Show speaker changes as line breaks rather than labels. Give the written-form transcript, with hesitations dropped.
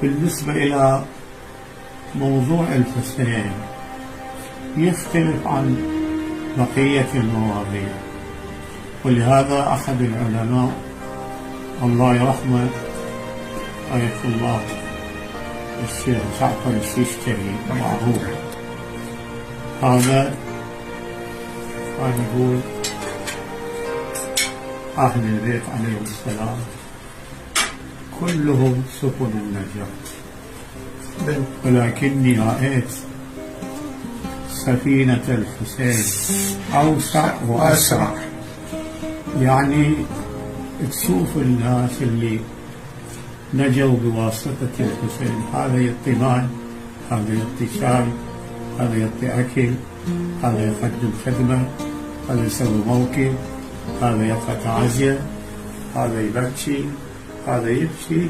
بالنسبة إلى موضوع الحسين يختلف عن بقية المواضيع، ولهذا أحد العلماء الله يرحمه آية الله الشيخ جعفر الشيشتري معروف، هذا كان يقول أهل البيت عليهم السلام كلهم سبل النجاة، ولكني رأيت سفينة الحسين أوسع وأسرع. يعني تشوف الناس اللي نجوا بواسطة الحسين، هذا يعطي مال، هذا يعطي شاي، هذا يعطي أكل، هذا يقدم خدمة، هذا يسوي موكب، هذا يقطع عزية، هذا يبكي، هذا يبكي.